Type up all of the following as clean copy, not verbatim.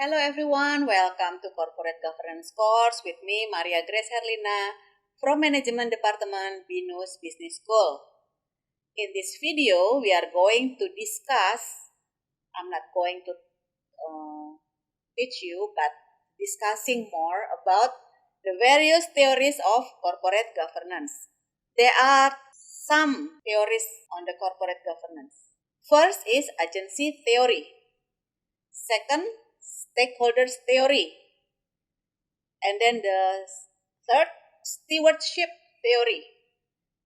Hello everyone, welcome to Corporate Governance course with me, Maria Grace Herlina from Management Department, BINUS Business School. In this video, we are going to discuss, I'm not going to teach you, but discussing more about the various theories of corporate governance. There are some theories on the corporate governance. First is agency theory. Second, stakeholders theory. And then the third, stewardship theory.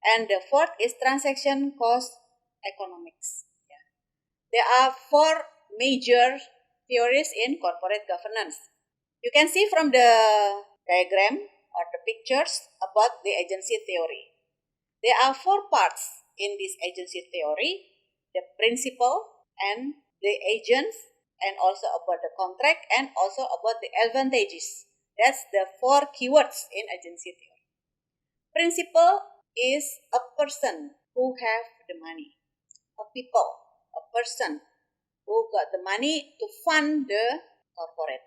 And the fourth is transaction cost economics. Yeah. There are four major theories in corporate governance. You can see from the diagram or the pictures about the agency theory. There are four parts in this agency theory: the principal and the agents, and also about the contract, and also about the advantages. That's the four keywords in agency theory. Principal is a person who have the money, a person who got the money to fund the corporate.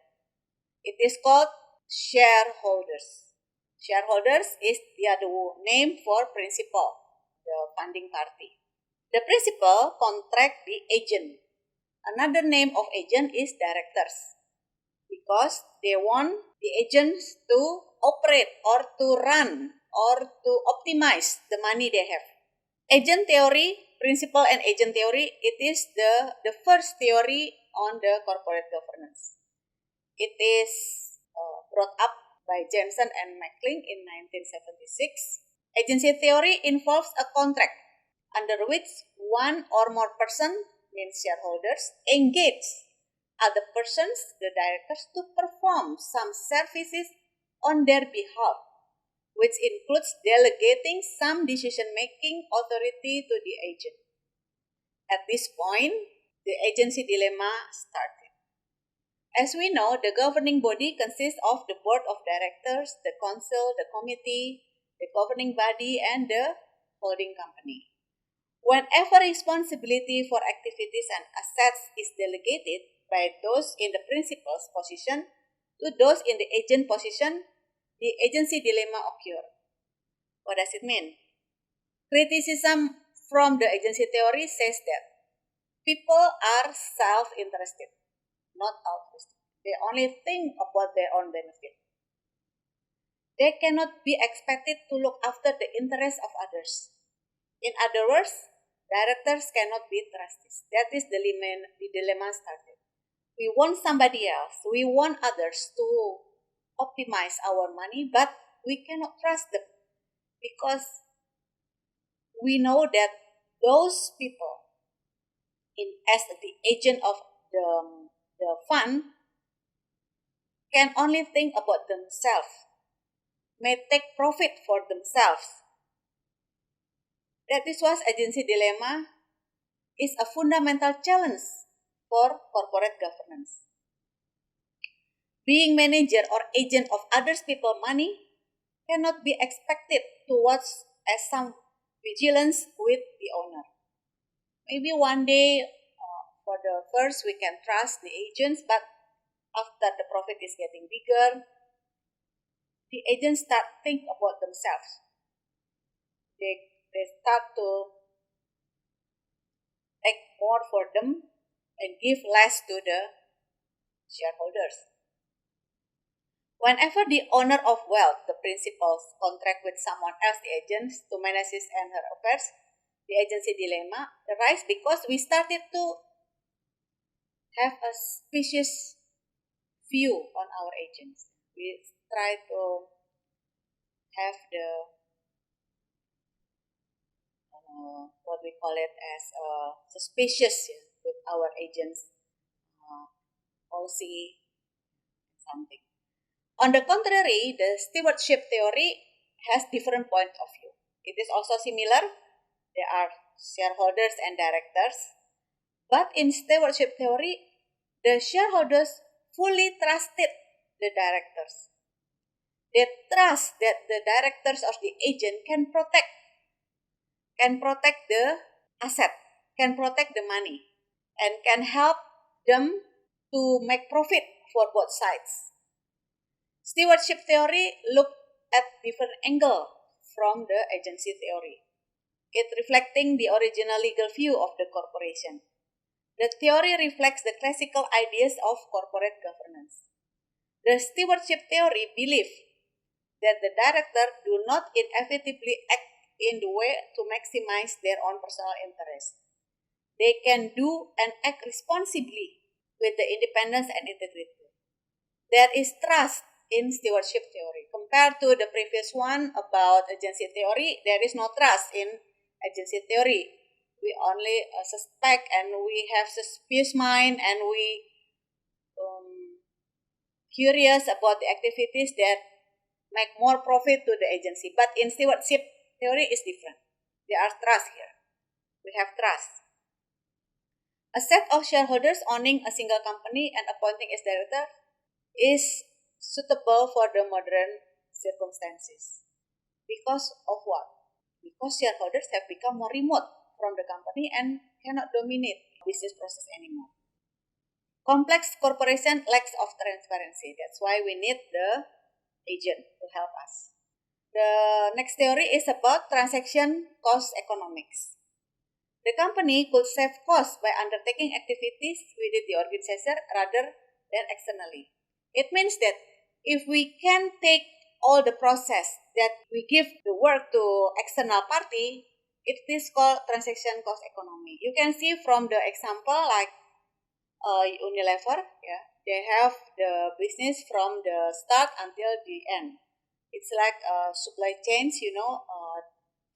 It is called shareholders. Shareholders is the other name for principal, the funding party. The principal contract the agent. Another name of agent is directors, because they want the agents to operate or to run or to optimize the money they have. Agent theory, principal and agent theory, it is the first theory on the corporate governance. It is brought up by Jensen and Macklin in 1976. Agency theory involves a contract under which one or more person, means shareholders, engage other persons, the directors, to perform some services on their behalf, which includes delegating some decision-making authority to the agent. At this point, the agency dilemma started. As we know, the governing body consists of the board of directors, the council, the committee, the governing body, and the holding company. Whenever responsibility for activities and assets is delegated by those in the principal's position to those in the agent position, the agency dilemma occurs. What does it mean? Criticism from the agency theory says that people are self-interested, not altruistic. They only think about their own benefit. They cannot be expected to look after the interests of others. In other words, directors cannot be trusted. That is the dilemma started. We want somebody else. We want others to optimize our money, but we cannot trust them because we know that those people, as the agent of the fund, can only think about themselves, may take profit for themselves. That is why agency dilemma is a fundamental challenge for corporate governance. Being manager or agent of others people's money cannot be expected to watch as some vigilance with the owner. Maybe one day, for the first, we can trust the agents, but after the profit is getting bigger, the agents start think about themselves. They start to take more for them and give less to the shareholders. Whenever the owner of wealth, the principals, contract with someone else, the agents, to manage his and her affairs, the agency dilemma arises because we started to have a suspicious view on our agents. We try to have the what we call it as suspicious with our agents policy something. On the contrary, the stewardship theory has different point of view. It is also similar. There are shareholders and directors, but in stewardship theory, the shareholders fully trusted the directors. They trust that the directors of the agent can protect the asset, can protect the money, and can help them to make profit for both sides. Stewardship theory looked at different angle from the agency theory. It reflecting the original legal view of the corporation. The theory reflects the classical ideas of corporate governance. The stewardship theory believes that the director do not inevitably act in the way to maximize their own personal interest. They can do and act responsibly with the independence and integrity. There is trust in stewardship theory. Compared to the previous one about agency theory, there is no trust in agency theory. We only suspect and we have suspicious mind and we curious about the activities that make more profit to the agency. But in stewardship theory is different. There are trust here. We have trust. A set of shareholders owning a single company and appointing its director is suitable for the modern circumstances. Because of what? Because shareholders have become more remote from the company and cannot dominate business process anymore. Complex corporation lacks of transparency. That's why we need the agent to help us. The next theory is about transaction cost economics. The company could save costs by undertaking activities within the organization rather than externally. It means that if we can take all the process that we give the work to external party, it is called transaction cost economy. You can see from the example like Unilever, they have the business from the start until the end. It's like supply chains,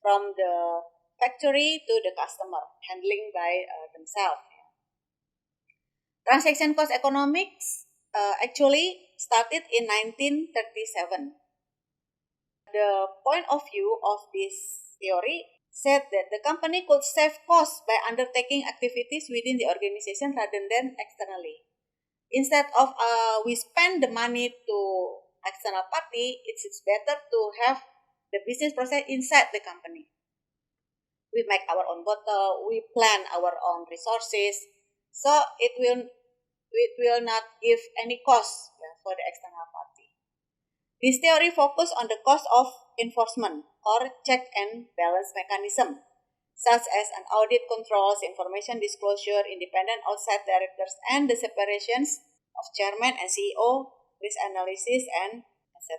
from the factory to the customer, handling by themselves. Transaction cost economics actually started in 1937. The point of view of this theory said that the company could save costs by undertaking activities within the organization rather than externally. Instead of we spend the money to external party, it's better to have the business process inside the company. We make our own bottle, we plan our own resources, so it will not give any cost for the external party. This theory focuses on the cost of enforcement or check and balance mechanism, such as an audit controls, information disclosure, independent outside directors, and the separations of chairman and CEO, risk analysis, and etc.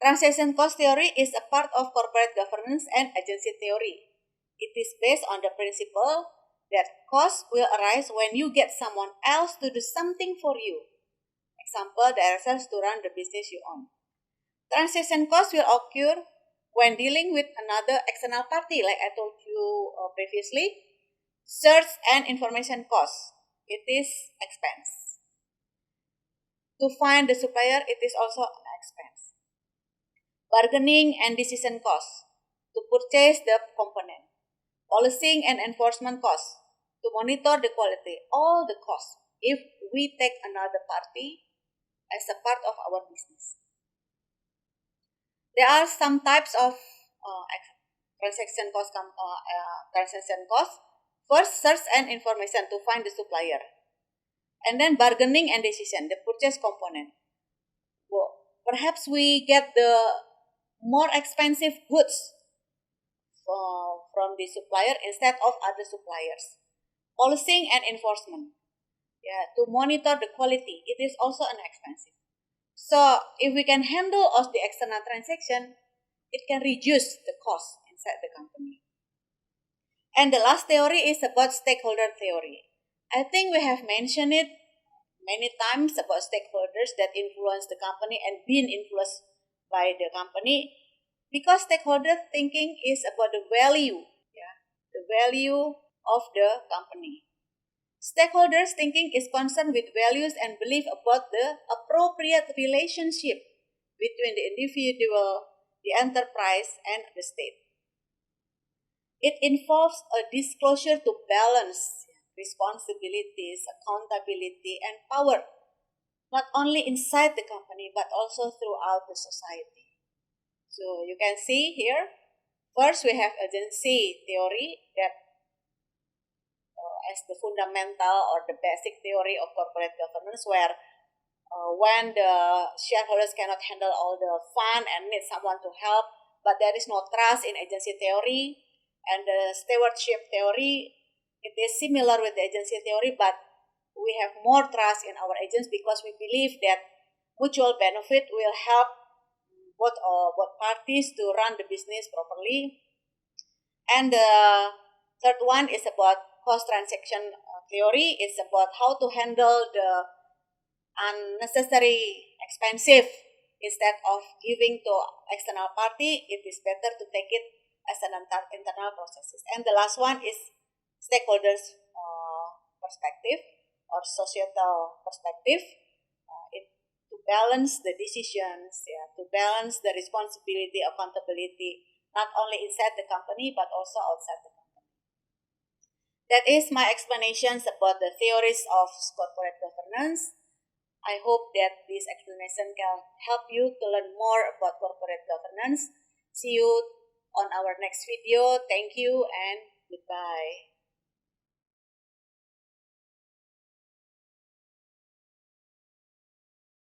Transaction cost theory is a part of corporate governance and agency theory. It is based on the principle that costs will arise when you get someone else to do something for you. Example, directors to run the business you own. Transaction costs will occur when dealing with another external party, like I told you previously. Search and information costs, it is expense. To find the supplier, it is also an expense. Bargaining and decision costs, to purchase the component. Policing and enforcement costs, to monitor the quality, all the costs, if we take another party as a part of our business. There are some types of transaction cost. First, search and information to find the supplier. And then bargaining and decision, the purchase component. Well, perhaps we get the more expensive goods from the supplier instead of other suppliers. Policing and enforcement. To monitor the quality, it is also an expensive. So if we can handle all the external transaction, it can reduce the cost inside the company. And the last theory is about stakeholder theory. I think we have mentioned it many times about stakeholders that influence the company and being influenced by the company, because stakeholder thinking is about the value of the company. Stakeholders thinking is concerned with values and belief about the appropriate relationship between the individual, the enterprise, and the state. It involves a disclosure to balance responsibilities, accountability, and power, not only inside the company but also throughout the society. So you can see here, first we have agency theory that as the fundamental or the basic theory of corporate governance, where when the shareholders cannot handle all the fund and need someone to help, but there is no trust in agency theory and the stewardship theory. It is similar with the agency theory, but we have more trust in our agents because we believe that mutual benefit will help both parties to run the business properly. And the third one is about cost transaction theory. It's about how to handle the unnecessary expensive. Instead of giving to external party, it is better to take it as an internal processes. And the last one is stakeholders perspective or societal perspective. To balance the decisions, to balance the responsibility, accountability, not only inside the company but also outside the company. That is my explanations about the theories of corporate governance. I hope that this explanation can help you to learn more about corporate governance. See you on our next video. Thank you and goodbye.